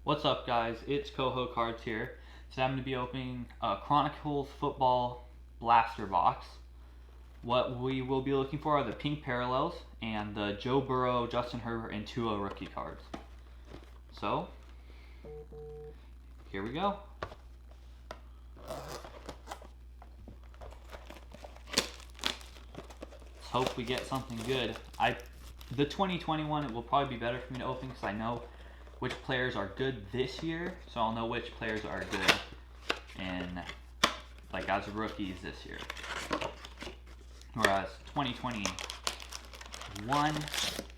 What's up, guys? It's Coho Cards here. Today I'm going to be opening a Chronicles football blaster box. What we will be looking for are the pink parallels and the Joe Burrow, Justin Herbert, and Tua rookie cards. So, here we go. Let's hope we get something good. The 2021, it will probably be better for me to open because I know which players are good this year, so I'll know which players are good as rookies this year. Whereas 2021,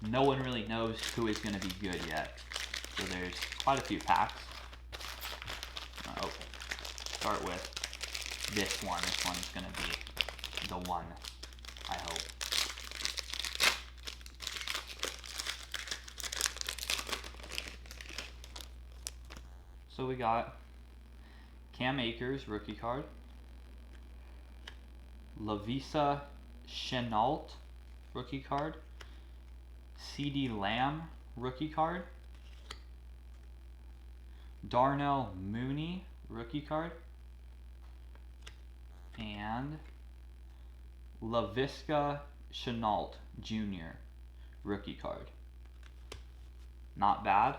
no one really knows who is going to be good yet. So there's quite a few packs. Start with this one. This one's going to be the one, I hope. So we got Cam Akers, rookie card. Lavisa Chenault, rookie card. CD Lamb, rookie card. Darnell Mooney, rookie card. And Laviska Chenault Jr., rookie card. Not bad.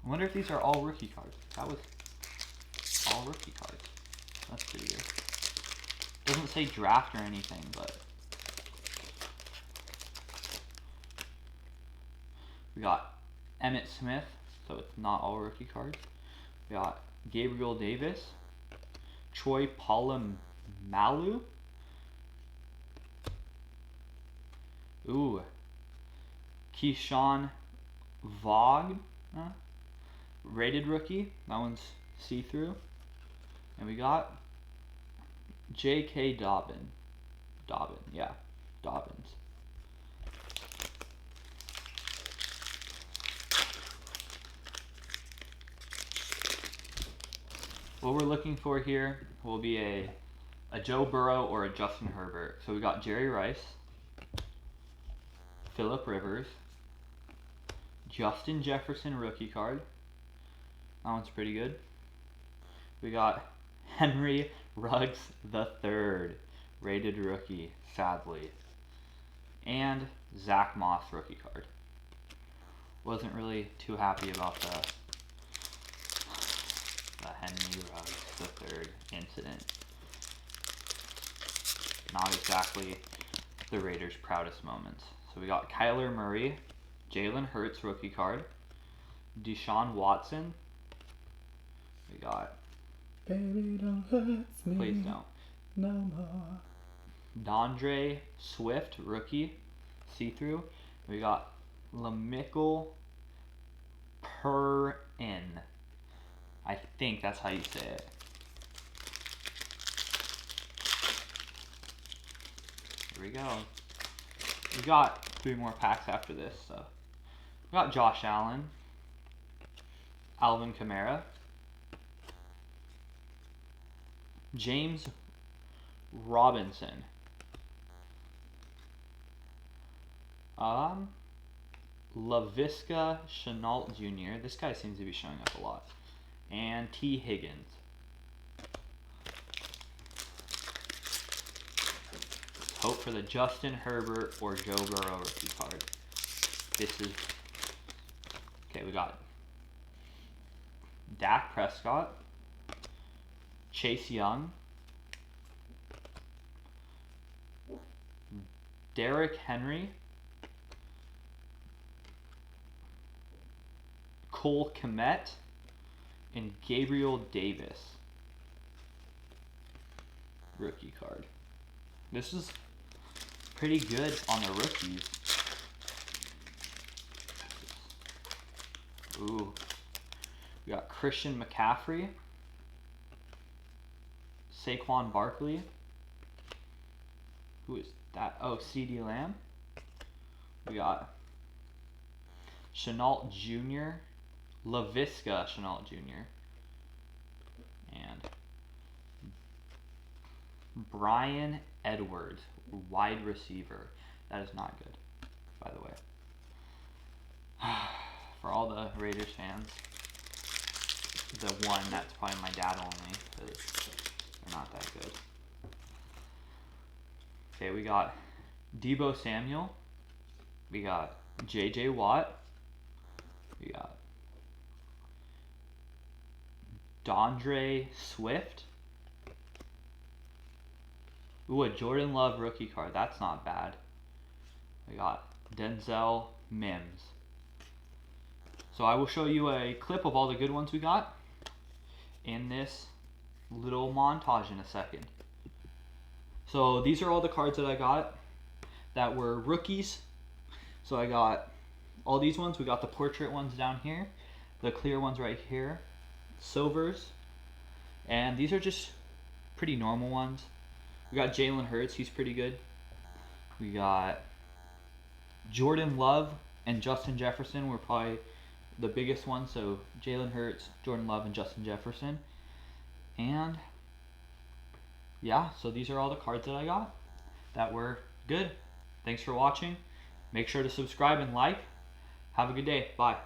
I wonder if these are all rookie cards. That was all rookie cards. That's pretty good. Doesn't say draft or anything, but we got Emmitt Smith, so it's not all rookie cards. We got Gabriel Davis, Troy Polamalu. Keyshawn Vaughn. Rated rookie, that one's see-through. And we got J.K. Dobbins. What we're looking for here will be a Joe Burrow or a Justin Herbert. So we got Jerry Rice, Phillip Rivers, Justin Jefferson rookie card. That one's pretty good. We got Henry Ruggs III, rated rookie, sadly. And Zach Moss rookie card. Wasn't really too happy about the Henry Ruggs III incident. Not exactly the Raiders' proudest moments. So we got Kyler Murray, Jalen Hurts rookie card, Deshaun Watson. We got Baby, don't hurt me. Please don't. No more. Dondre Swift rookie, see-through. We got Lamical Perrin. I think that's how you say it. Here we go. We got 3 more packs after this. So we got Josh Allen, Alvin Kamara, James Robinson, Laviska Chenault Jr. This guy seems to be showing up a lot. And T. Higgins. Hope for the Justin Herbert or Joe Burrow rookie card. Okay, we got Dak Prescott, Chase Young, Derrick Henry, Cole Kmet, and Gabriel Davis rookie card. This is pretty good on the rookies. We got Christian McCaffrey, Saquon Barkley. Who is that? Oh, CD Lamb. We got Chenault Jr., Laviska Chenault Jr., and Brian Edwards, wide receiver. That is not good, by the way. For all the Raiders fans, the one that's probably my dad only, because they're not that good. Okay, we got Debo Samuel. We got J.J. Watt. We got Dondre Swift. Ooh, a Jordan Love rookie card. That's not bad. We got Denzel Mims. So I will show you a clip of all the good ones we got in this little montage in a second. So these are all the cards that I got that were rookies. So I got all these ones. We got the portrait ones down here, the clear ones right here, silvers, and these are just pretty normal ones. We got Jalen Hurts, he's pretty good. We got Jordan Love and Justin Jefferson were probably the biggest ones. So Jalen Hurts, Jordan Love, and Justin Jefferson. And yeah, so these are all the cards that I got that were good. Thanks for watching. Make sure to subscribe and like. Have a good day. Bye.